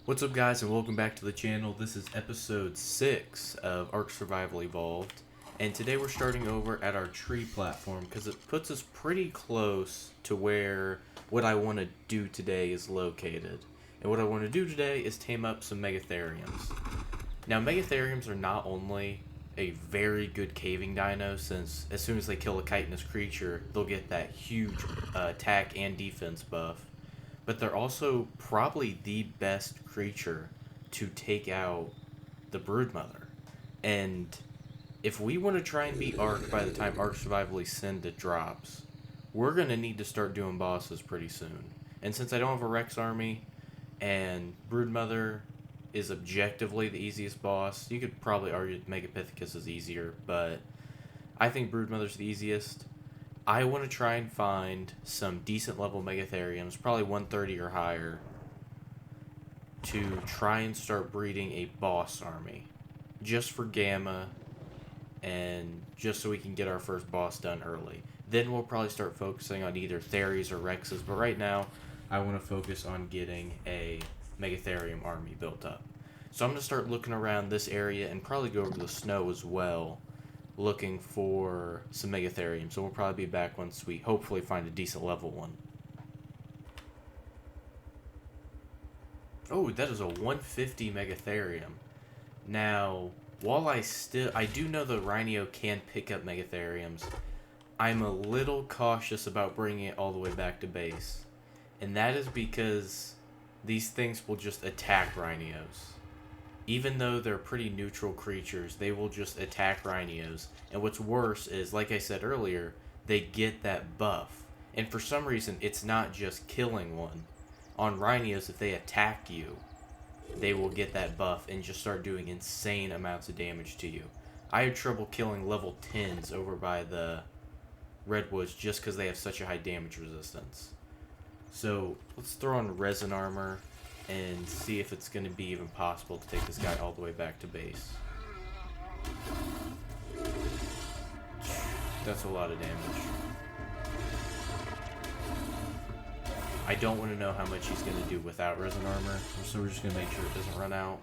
What's up guys and welcome back to the channel. This is episode 6 of ARK Survival Evolved, and today we're starting over at our tree platform because it puts us pretty close to where what I want to do today is located. And what I want to do today is tame up some Megatheriums. Now Megatheriums are not only a very good caving dino, since as soon as they kill a chitinous creature they'll get that huge attack and defense buff, but they're also probably the best creature to take out the Broodmother. And if we want to try and beat ARK by the time ARK Survival Ascended drops, we're going to need to start doing bosses pretty soon. And since I don't have a Rex army, and Broodmother is objectively the easiest boss, you could probably argue Megapithecus is easier, but I think Broodmother's the easiest. I want to try and find some decent level Megatheriums, probably 130 or higher, to try and start breeding a boss army. Just for Gamma, and just so we can get our first boss done early. Then we'll probably start focusing on either Theries or Rexes, but right now, I want to focus on getting a Megatherium army built up. So I'm going to start looking around this area and probably go over the snow as well, looking for some Megatherium. So we'll probably be back once we hopefully find a decent level one. Oh, that is a 150 Megatherium. Now, while I do know the Rhino can pick up Megatheriums, I'm a little cautious about bringing it all the way back to base. And that is because these things will just attack Rhinos. Even though they're pretty neutral creatures, they will just attack Rhinos. And what's worse is, like I said earlier, they get that buff. And for some reason, it's not just killing one. On Rhinos, if they attack you, they will get that buff and just start doing insane amounts of damage to you. I had trouble killing level 10s over by the Redwoods just because they have such a high damage resistance. So let's throw on resin armor and see if it's going to be even possible to take this guy all the way back to base. That's a lot of damage. I don't want to know how much he's going to do without resin armor, so we're just going to make sure it doesn't run out.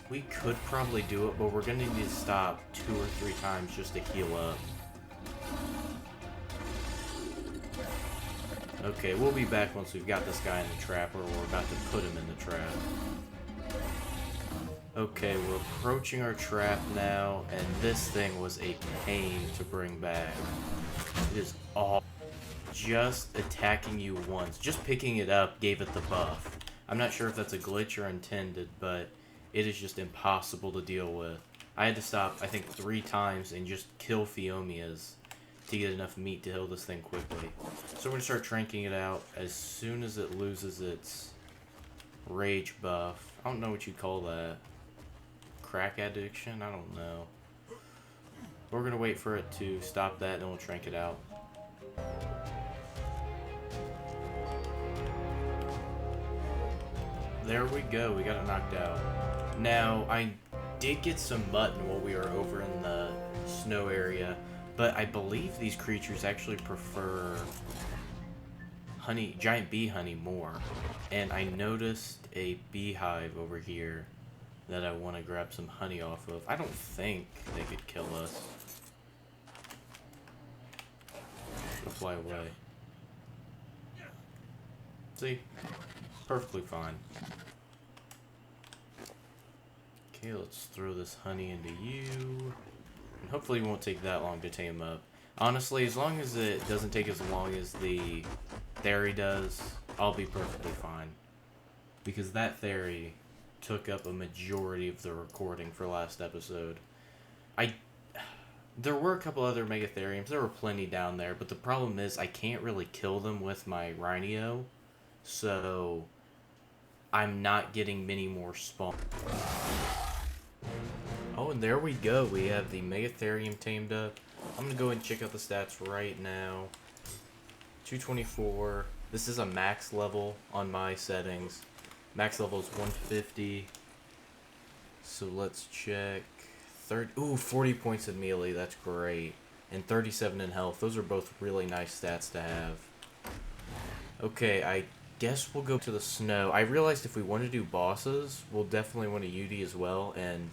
We could probably do it, but we're going to need to stop 2 or 3 times just to heal up. Okay, we'll be back once we've got this guy in the trap, or we're about to put him in the trap. Okay, we're approaching our trap now, and this thing was a pain to bring back. It is all just attacking you once. Just picking it up gave it the buff. I'm not sure if that's a glitch or intended, but it is just impossible to deal with. I had to stop, I think, 3 times and just kill Phiomias to get enough meat to heal this thing quickly. So we're going to start tranking it out as soon as it loses its rage buff. I don't know what you'd call that. Crack addiction? I don't know. We're going to wait for it to stop that, and then we'll trank it out. There we go, we got it knocked out. Now, I did get some mutton while we were over in the snow area, but I believe these creatures actually prefer honey, giant bee honey more. And I noticed a beehive over here that I want to grab some honey off of. I don't think they could kill us. It'll fly away. See? Perfectly fine. Okay, let's throw this honey into you. And hopefully it won't take that long to tame up. Honestly, as long as it doesn't take as long as the Theory does, I'll be perfectly fine. Because that Theory took up a majority of the recording for last episode. There were a couple other Megatheriums. There were plenty down there, but the problem is I can't really kill them with my Rhino. So I'm not getting many more spawn. Oh, and there we go. We have the Megatherium tamed up. I'm going to go and check out the stats right now. 224. This is a max level on my settings. Max level is 150. So let's check. 40 points in melee. That's great. and 37 in health. Those are both really nice stats to have. Okay, I guess we'll go to the snow. I realized if we want to do bosses, we'll definitely want a UD as well, and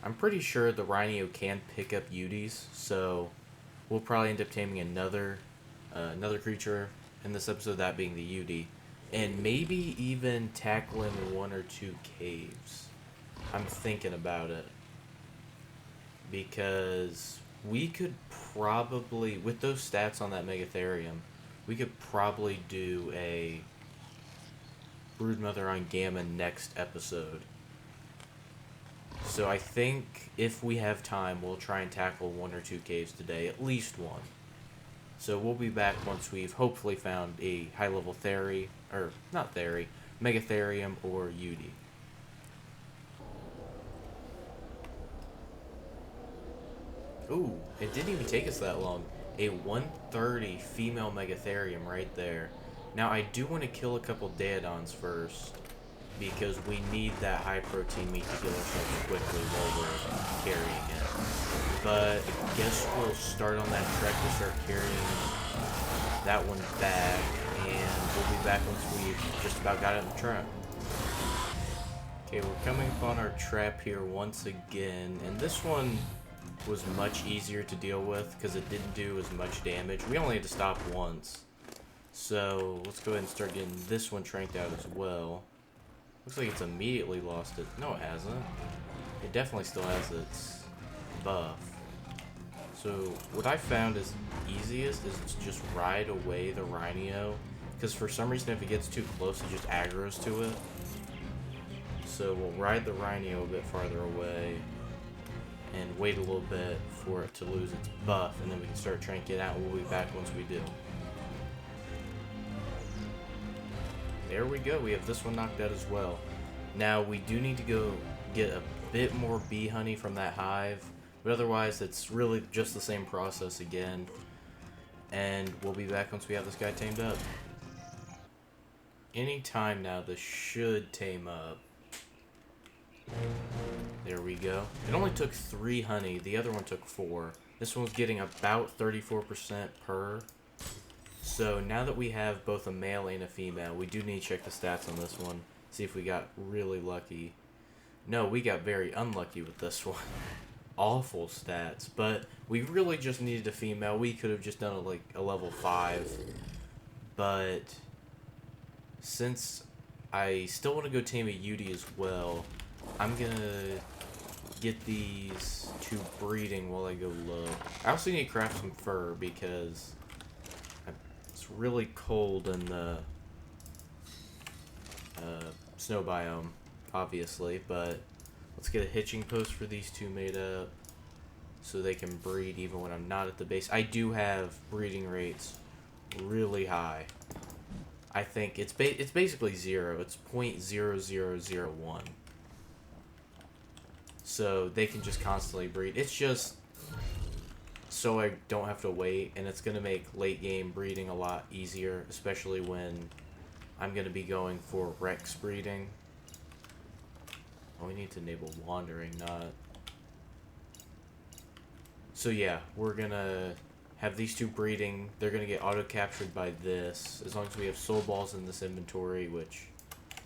I'm pretty sure the Rhino can pick up UDs, so we'll probably end up taming another creature in this episode, that being the UD. And maybe even tackling 1 or 2 caves. I'm thinking about it. Because we could probably, with those stats on that Megatherium, we could probably do a Broodmother on Gamma next episode. So I think if we have time, we'll try and tackle 1 or 2 caves today, at least 1. So we'll be back once we've hopefully found a high-level Megatherium or UD. Ooh, it didn't even take us that long. A 130 female Megatherium right there. Now I do want to kill a couple Daedons first, because we need that high protein meat to heal ourselves quickly while we're carrying it. But I guess we'll start on that trek to start carrying that one back, and we'll be back once we've just about got it in the trap. Okay, we're coming upon our trap here once again, and this one was much easier to deal with because it didn't do as much damage. We only had to stop once. So let's go ahead and start getting this one tranked out as well. Looks like it's immediately lost it. No, it hasn't. It definitely still has its buff. So what I found is easiest is to just ride away the Rhino, because for some reason if it gets too close it just aggroes to it. So we'll ride the Rhino a bit farther away and wait a little bit for it to lose its buff, and then we can start tranking it out, and we'll be back once we do. There we go, we have this one knocked out as well. Now we do need to go get a bit more bee honey from that hive, but otherwise it's really just the same process again. And we'll be back once we have this guy tamed up. Any time now this should tame up. There we go. It only took 3 honey, the other one took 4. This one's getting about 34% per. So now that we have both a male and a female, we do need to check the stats on this one. See if we got really lucky. No, we got very unlucky with this one. Awful stats, but we really just needed a female. We could have just done like a level 5. But since I still want to go tame a UD as well, I'm gonna get these 2 breeding while I go low. I also need to craft some fur because it's really cold in the snow biome, obviously, but let's get a hitching post for these 2 made up so they can breed even when I'm not at the base. I do have breeding rates really high. I think it's basically 0. It's 0.0001. So they can just constantly breed. It's just so I don't have to wait, and it's going to make late game breeding a lot easier, especially when I'm going to be going for Rex breeding. Oh, we need to enable wandering, not... So yeah, we're going to have these 2 breeding. They're going to get auto-captured by this, as long as we have soul balls in this inventory, which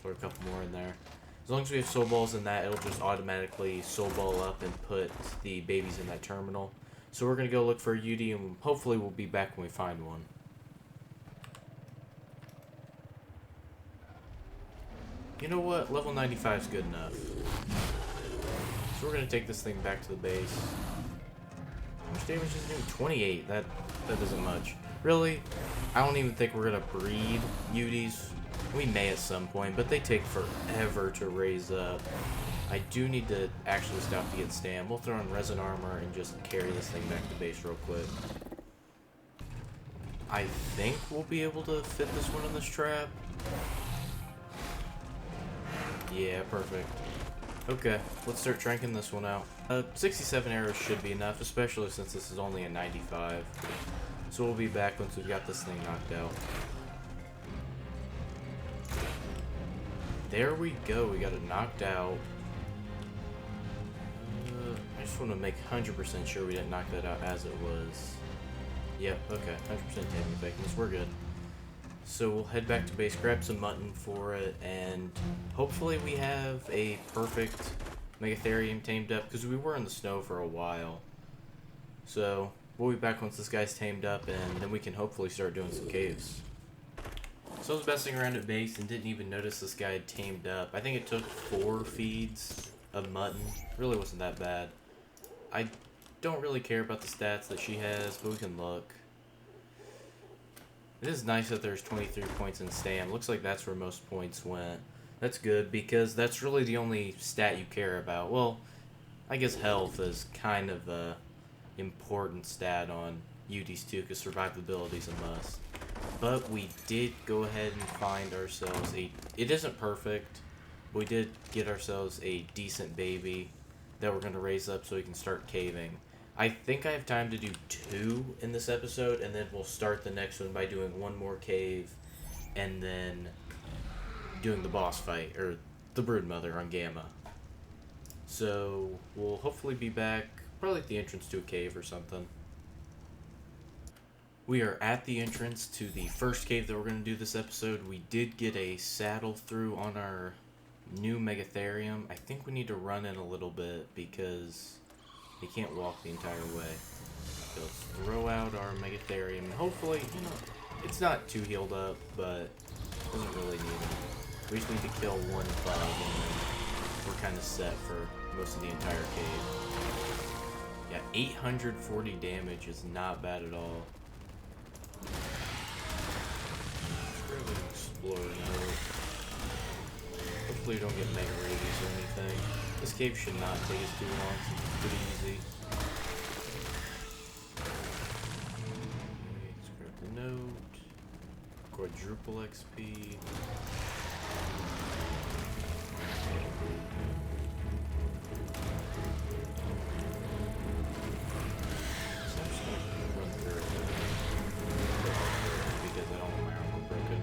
throw a couple more in there. As long as we have soul balls in that, it'll just automatically soul ball up and put the babies in that terminal. So we're going to go look for a UD, and hopefully we'll be back when we find one. You know what? Level 95 is good enough. So we're going to take this thing back to the base. How much damage is it doing? 28. That isn't much. Really? I don't even think we're going to breed UDs. We may at some point, but they take forever to raise up. I do need to actually stop to get stam. We'll throw in resin armor and just carry this thing back to base real quick. I think we'll be able to fit this one in this trap. Yeah, perfect. Okay, let's start tranking this one out. 67 arrows should be enough, especially since this is only a 95. So we'll be back once we've got this thing knocked out. There we go, we got it knocked out. I just want to make 100% sure we didn't knock that out as it was. Yep, okay, 100% taming effectiveness, we're good. So we'll head back to base, grab some mutton for it, and hopefully we have a perfect Megatherium tamed up, because we were in the snow for a while. So we'll be back once this guy's tamed up, and then we can hopefully start doing some caves. So I was messing around at base and didn't even notice this guy had tamed up. I think it took 4 feeds of mutton. Really wasn't that bad. I don't really care about the stats that she has, but we can look. It is nice that there's 23 points in stam. Looks like that's where most points went. That's good, because that's really the only stat you care about. Well, I guess health is kind of a important stat on UDs too, because survivability is a must. But we did go ahead and find ourselves it isn't perfect, but we did get ourselves a decent baby that we're going to raise up so we can start caving. I think I have time to do 2 in this episode, and then we'll start the next one by doing 1 more cave, and then doing the boss fight, or the Broodmother on Gamma. So we'll hopefully be back, probably at the entrance to a cave or something. We are at the entrance to the first cave that we're going to do this episode. We did get a saddle through on our new Megatherium. I think we need to run in a little bit because he can't walk the entire way. So let's throw out our Megatherium, and hopefully, you know, it's not too healed up, but doesn't really need it. We just need to kill 1 bug, and then we're kind of set for most of the entire cave. Yeah, 840 damage is not bad at all. Really explore node. Hopefully we don't get mega rabies or anything. This cave should not take us too long, so it's pretty easy. Okay, let's grab the note. Quadruple XP. So I'm just gonna run through it because I don't want my armor broken.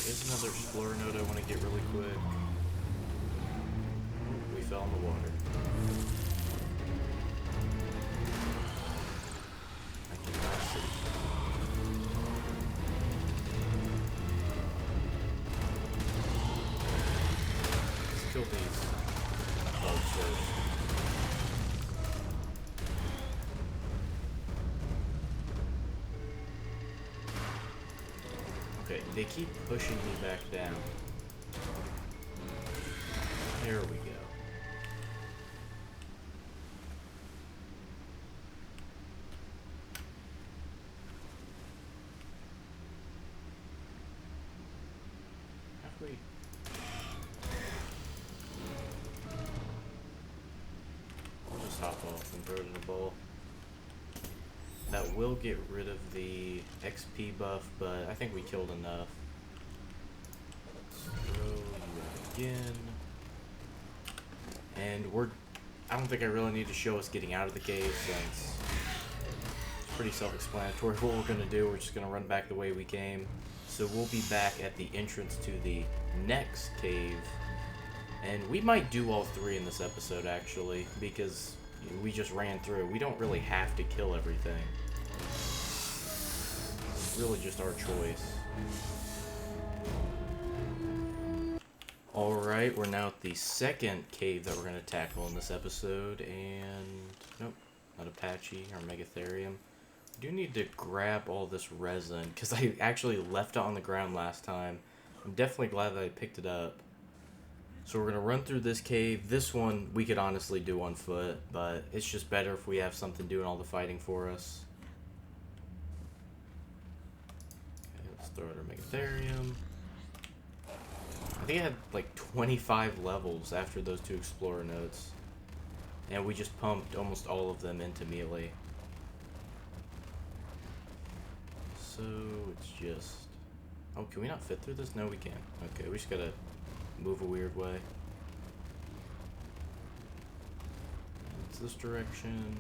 There's another explorer node I want to get really quick. We fell in the water. I cannot see. Let's kill these bugs first. Okay, they keep pushing me back down. There we go. Halfway. I'll just hop off and throw it in a bowl. That will get rid of the XP buff, but I think we killed enough. Let's throw you out again. And I don't think I really need to show us getting out of the cave since it's pretty self-explanatory what we're going to do. We're just going to run back the way we came. So we'll be back at the entrance to the next cave. And we might do all 3 in this episode, actually, because we just ran through. We don't really have to kill everything. It's really just our choice. Alright, we're now at the second cave that we're going to tackle in this episode, and nope, not Apache or Megatherium. I do need to grab all this resin, because I actually left it on the ground last time. I'm definitely glad that I picked it up. So we're going to run through this cave. This one we could honestly do on foot, but it's just better if we have something doing all the fighting for us. Okay, let's throw out our Megatherium. I think I had like 25 levels after those 2 explorer nodes. And we just pumped almost all of them into melee. So it's just... Oh, can we not fit through this? No, we can. Okay, we just gotta move a weird way. It's this direction.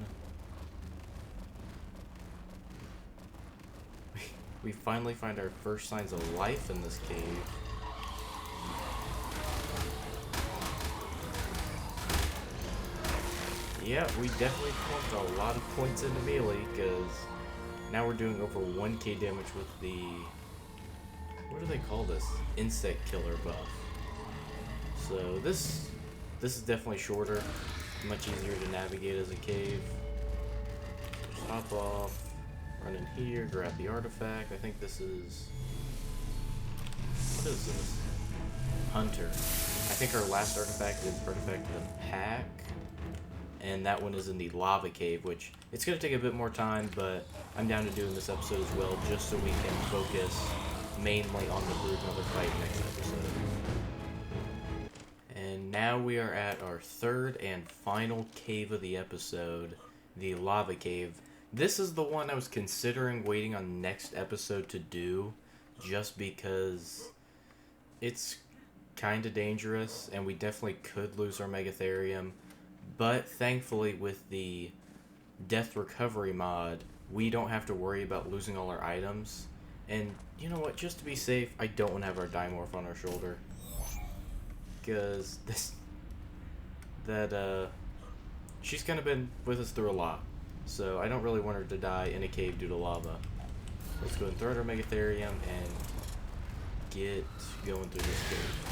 We finally find our first signs of life in this cave. Yeah, we definitely pumped a lot of points into melee, because now we're doing over 1k damage with the... what do they call this? Insect killer buff. So this is definitely shorter, much easier to navigate as a cave. Just hop off, run in here, grab the artifact. I think this is... what is this? Hunter. I think our last artifact is Artifact of the Pack. And that one is in the lava cave, which it's going to take a bit more time, but I'm down to doing this episode as well, just so we can focus mainly on the Broodmother fight next episode. And now we are at our third and final cave of the episode, the lava cave. This is the one I was considering waiting on next episode to do, just because it's kind of dangerous, and we definitely could lose our Megatherium. But thankfully, with the Death Recovery mod, we don't have to worry about losing all our items. And you know what? Just to be safe, I don't want to have our Dimorph on our shoulder. Because she's kind of been with us through a lot. So I don't really want her to die in a cave due to lava. Let's go and throw out our Megatherium and get going through this cave.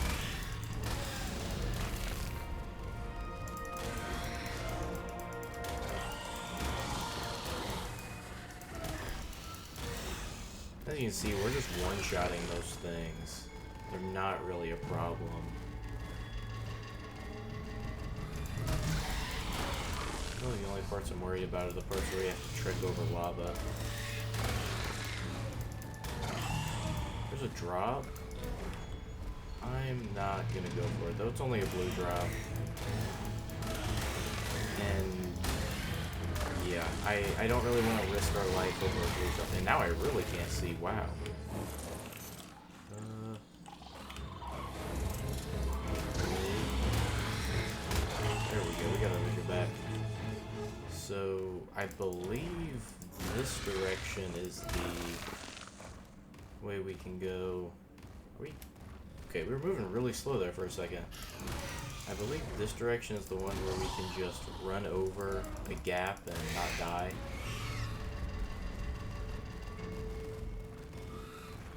As you can see, we're just one-shotting those things. They're not really a problem. Really, the only parts I'm worried about are the parts where you have to trek over lava. There's a drop. I'm not gonna go for it, though. It's only a blue drop. And yeah, I don't really want to risk our life over a blue drop. And now I really can't see. Wow. There we go. We got our vision back. So I believe this direction is the way we can go. Okay, we were moving really slow there for a second. I believe this direction is the one where we can just run over a gap and not die.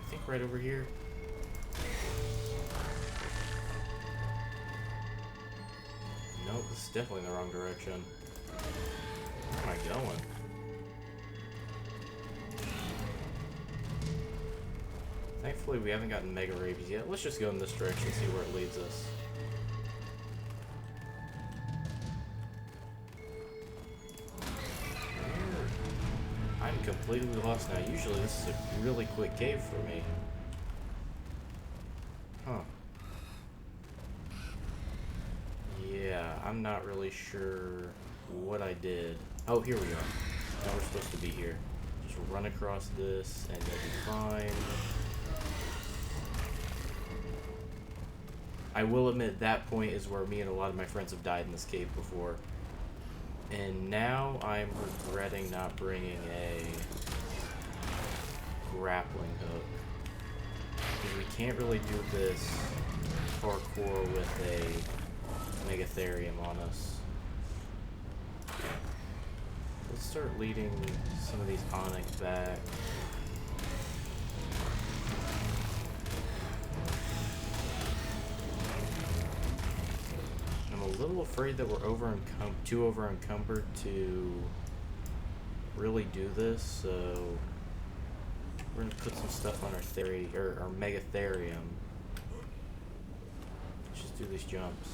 I think right over here. Nope, this is definitely in the wrong direction. Where am I going? Thankfully, we haven't gotten Mega Rabies yet. Let's just go in this direction and see where it leads us. I'm completely lost now. Usually this is a really quick cave for me. Huh. Yeah, I'm not really sure what I did. Oh, here we are. Now we're supposed to be here. Just run across this and you'll be fine. I will admit that point is where me and a lot of my friends have died in this cave before. And now I'm regretting not bringing a grappling hook. Because we can't really do this parkour with a Megatherium on us. Let's start leading some of these Onyx back. I'm a little afraid that we're too over encumbered to really do this, so we're gonna put some stuff on our Megatherium. Let's just do these jumps.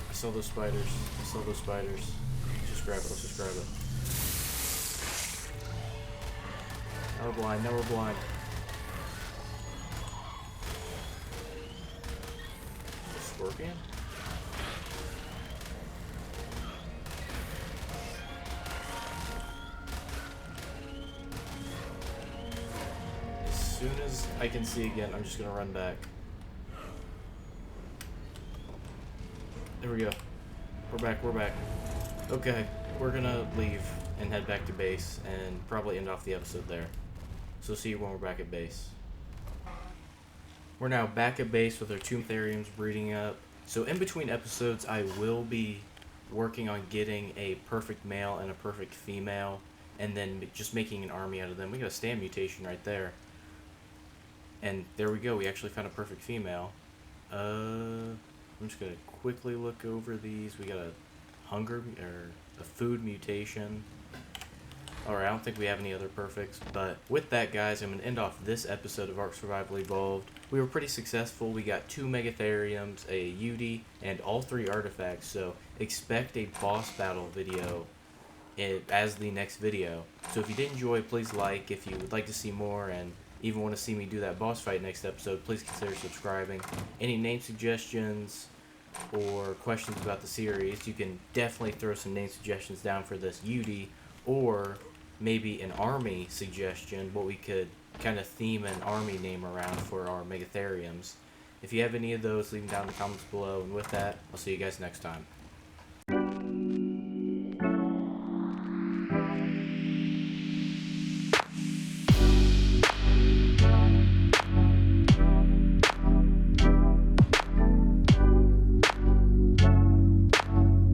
I saw those spiders. I saw those spiders. Let's just grab it. Let's just grab it. Now we're blind. Now we're blind. Scorpion? As soon as I can see again, I'm just gonna run back. There we go. We're back. Okay, we're gonna leave and head back to base and probably end off the episode there. So see you when we're back at base. We're now back at base with our Tombtheriums breeding up. So in between episodes, I will be working on getting a perfect male and a perfect female, and then just making an army out of them. We got a stand mutation right there. And there we go, we actually found a perfect female. I'm just gonna quickly look over these. We got a a food mutation. Alright, I don't think we have any other perfects, but with that, guys, I'm going to end off this episode of ARK Survival Evolved. We were pretty successful. We got 2 Megatheriums, a UD, and all 3 artifacts, so expect a boss battle video as the next video. So if you did enjoy, please like. If you would like to see more and even want to see me do that boss fight next episode, please consider subscribing. Any name suggestions or questions about the series, you can definitely throw some name suggestions down for this UD, or maybe an army suggestion, what we could kind of theme an army name around for our Megatheriums. If you have any of those, leave them down in the comments below, and with that, I'll see you guys next time.